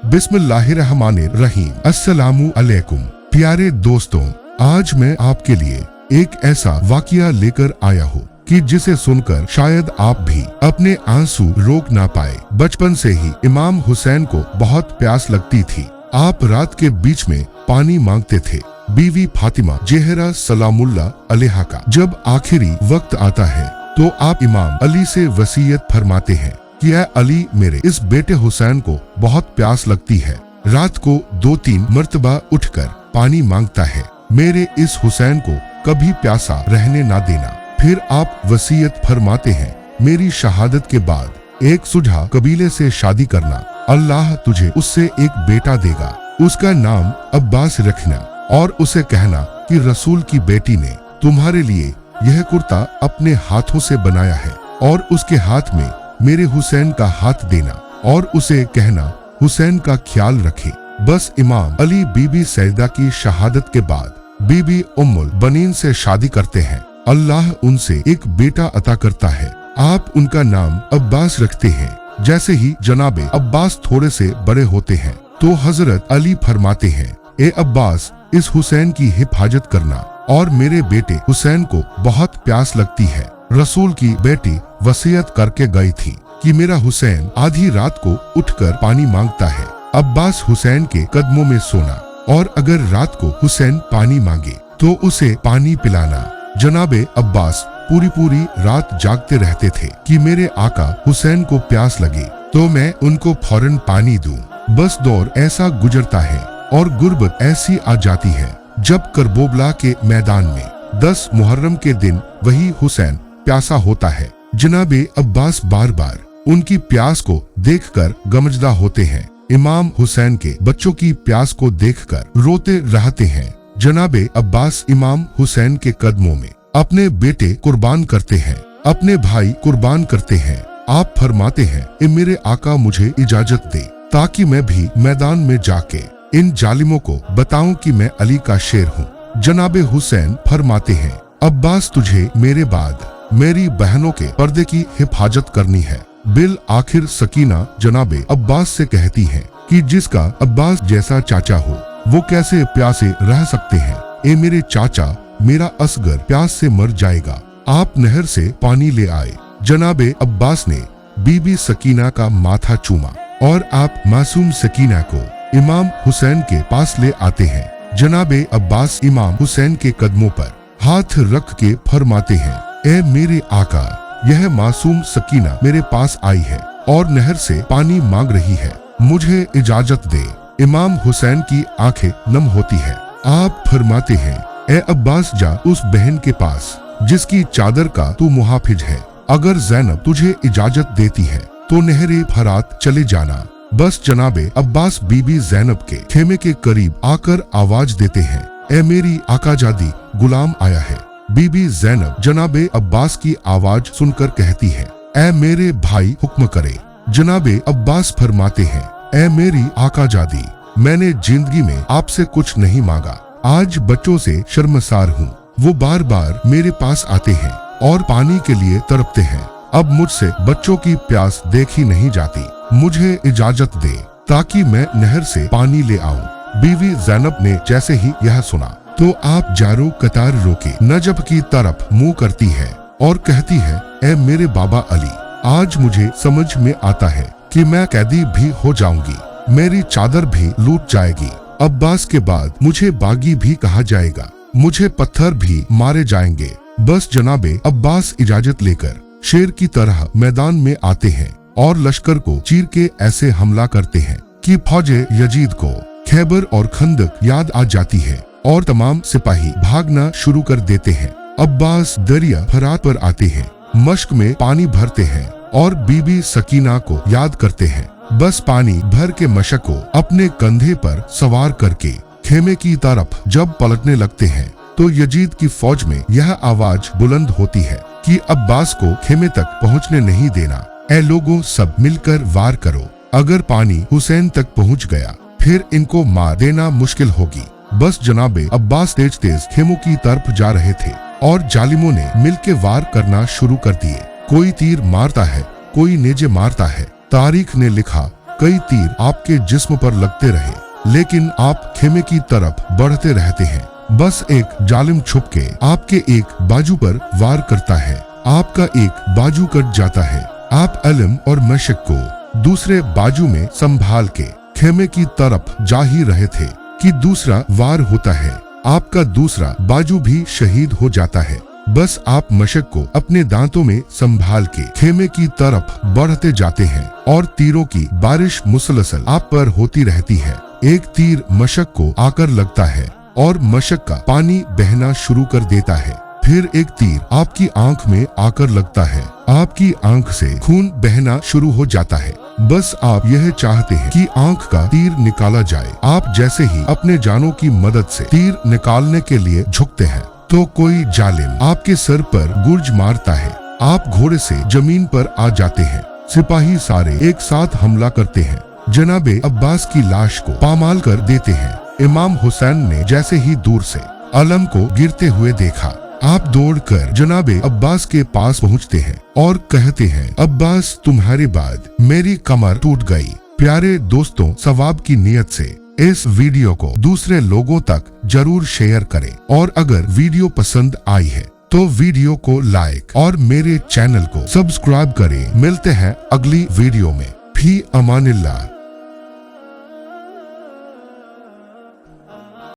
बिस्मिल्लाहिर्रहमानिर्रहीम। अस्सलामु अलैकुम। प्यारे दोस्तों, आज मैं आपके लिए एक ऐसा वाकया लेकर आया हूँ कि जिसे सुनकर शायद आप भी अपने आंसू रोक ना पाए। बचपन से ही इमाम हुसैन को बहुत प्यास लगती थी। आप रात के बीच में पानी मांगते थे। बीवी फातिमा ज़हरा सलामुल्लाह अलैहा का जब आखिरी वक्त आता है तो आप इमाम अली से वसीयत फरमाते हैं कि ऐ अली, मेरे इस बेटे हुसैन को बहुत प्यास लगती है। रात को 2-3 मर्तबा उठकर पानी मांगता है। मेरे इस हुसैन को कभी प्यासा रहने ना देना। फिर आप वसीयत फरमाते हैं, मेरी शहादत के बाद एक सुझा कबीले से शादी करना। अल्लाह तुझे उससे एक बेटा देगा, उसका नाम अब्बास रखना और उसे कहना कि रसूल की बेटी ने तुम्हारे लिए यह कुर्ता अपने हाथों से बनाया है और उसके हाथ में मेरे हुसैन का हाथ देना और उसे कहना हुसैन का ख्याल रखे। बस इमाम अली बीबी सैयदा की शहादत के बाद बीबी उम्मुल बनीन से शादी करते हैं। अल्लाह उनसे एक बेटा अता करता है। आप उनका नाम अब्बास रखते हैं। जैसे ही जनाबे अब्बास थोड़े से बड़े होते हैं तो हजरत अली फरमाते हैं, ए अब्बास, इस हुसैन की हिफाजत करना और मेरे बेटे हुसैन को बहुत प्यास लगती है। रसूल की बेटी वसीयत करके गई थी कि मेरा हुसैन आधी रात को उठकर पानी मांगता है। अब्बास हुसैन के कदमों में सोना और अगर रात को हुसैन पानी मांगे तो उसे पानी पिलाना। जनाबे अब्बास पूरी रात जागते रहते थे कि मेरे आका हुसैन को प्यास लगे तो मैं उनको फौरन पानी दूं। बस दौर ऐसा गुजरता है और गुर्बत ऐसी आ जाती है जब करबला के मैदान में 10 मुहर्रम के दिन वही हुसैन प्यासा होता है। जनाबे अब्बास बार बार उनकी प्यास को देखकर गमजदा होते हैं। इमाम हुसैन के बच्चों की प्यास को देखकर रोते रहते हैं। जनाबे अब्बास इमाम हुसैन के कदमों में अपने बेटे कुर्बान करते हैं, अपने भाई कुर्बान करते हैं। आप फरमाते हैं, ए मेरे आका, मुझे इजाजत दे ताकि मैं भी मैदान में जाके इन जालिमों को बताऊं कि मैं अली का शेर हूँ। जनाबे हुसैन फरमाते हैं, अब्बास, तुझे मेरे बाद मेरी बहनों के पर्दे की हिफाजत करनी है। बिल आखिर सकीना जनाबे अब्बास से कहती है कि जिसका अब्बास जैसा चाचा हो वो कैसे प्यासे रह सकते हैं। ए मेरे चाचा, मेरा असगर प्यास से मर जाएगा। आप नहर से पानी ले आए। जनाबे अब्बास ने बीबी सकीना का माथा चूमा और आप मासूम सकीना को इमाम हुसैन के पास ले आते हैं। जनाबे अब्बास इमाम हुसैन के कदमों पर हाथ रख के फरमाते हैं, ए मेरे आका, यह मासूम सकीना मेरे पास आई है और नहर से पानी मांग रही है, मुझे इजाजत दे। इमाम हुसैन की आंखें नम होती है। आप फरमाते हैं, ए अब्बास, जा उस बहन के पास जिसकी चादर का तू मुहाफिज है। अगर ज़ैनब तुझे इजाजत देती है तो नहरे फरात चले जाना। बस जनाबे अब्बास बीबी ज़ैनब के खेमे के करीब आकर आवाज देते हैं, ए मेरी आकाजादी, गुलाम आया है। बीबी ज़ैनब जनाबे अब्बास की आवाज सुनकर कहती है, ए मेरे भाई, हुक्म करे। जनाबे अब्बास फरमाते हैं, ए मेरी आकाजादी, मैंने जिंदगी में आपसे कुछ नहीं मांगा। आज बच्चों से शर्मसार हूँ। वो बार बार मेरे पास आते हैं और पानी के लिए तड़पते हैं। अब मुझसे बच्चों की प्यास देखी नहीं जाती। मुझे इजाजत दे ताकि मैं नहर से पानी ले आऊं। बीवी ज़ैनब ने जैसे ही यह सुना तो आप जारो कतार रोके नजब की तरफ मुंह करती है और कहती है, ए मेरे बाबा अली, आज मुझे समझ में आता है कि मैं कैदी भी हो जाऊंगी, मेरी चादर भी लूट जाएगी। अब्बास के बाद मुझे बागी भी कहा जाएगा, मुझे पत्थर भी मारे जाएंगे। बस जनाबे अब्बास इजाजत लेकर शेर की तरह मैदान में आते हैं और लश्कर को चीर के ऐसे हमला करते हैं कि फौजे यजीद को खैबर और खंदक याद आ जाती है और तमाम सिपाही भागना शुरू कर देते हैं। अब्बास दरिया फरात पर आते हैं, मश्क में पानी भरते हैं और बीबी सकीना को याद करते हैं। बस पानी भर के मशक को अपने कंधे पर सवार करके खेमे की तरफ जब पलटने लगते हैं तो यजीद की फौज में यह आवाज बुलंद होती है कि अब्बास को खेमे तक पहुंचने नहीं देना। ए लोगों, सब मिलकर वार करो। अगर पानी हुसैन तक पहुंच गया फिर इनको मार देना मुश्किल होगी। बस जनाबे अब्बास तेज तेज खेमों की तरफ जा रहे थे और जालिमों ने मिलके वार करना शुरू कर दिए। कोई तीर मारता है, कोई नेजे मारता है। तारीख ने लिखा कई तीर आपके जिस्म पर लगते रहे, लेकिन आप खेमे की तरफ बढ़ते रहते हैं। बस एक जालिम छुप के आपके एक बाजू पर वार करता है, आपका एक बाजू कट जाता है। आप इल्म और मशक को दूसरे बाजू में संभाल के खेमे की तरफ जा ही रहे थे कि दूसरा वार होता है, आपका दूसरा बाजू भी शहीद हो जाता है। बस आप मशक को अपने दांतों में संभाल के खेमे की तरफ बढ़ते जाते हैं और तीरों की बारिश मुसलसल आप पर होती रहती है। एक तीर मशक को आकर लगता है और मशक का पानी बहना शुरू कर देता है। फिर एक तीर आपकी आंख में आकर लगता है, आपकी आंख से खून बहना शुरू हो जाता है। बस आप यह चाहते हैं कि आंख का तीर निकाला जाए। आप जैसे ही अपने जानों की मदद से तीर निकालने के लिए झुकते हैं तो कोई जालिम आपके सर पर गुर्ज मारता है। आप घोड़े से जमीन पर आ जाते हैं। सिपाही सारे एक साथ हमला करते हैं, जनाबे अब्बास की लाश को पामाल कर देते हैं। इमाम हुसैन ने जैसे ही दूर से अलम को गिरते हुए देखा, आप दौड़कर जनाबे अब्बास के पास पहुंचते हैं और कहते हैं, अब्बास तुम्हारे बाद मेरी कमर टूट गई। प्यारे दोस्तों, सवाब की नियत से इस वीडियो को दूसरे लोगों तक जरूर शेयर करें और अगर वीडियो पसंद आई है तो वीडियो को लाइक और मेरे चैनल को सब्सक्राइब करें। मिलते हैं अगली वीडियो में। फी अमानिल्लाह।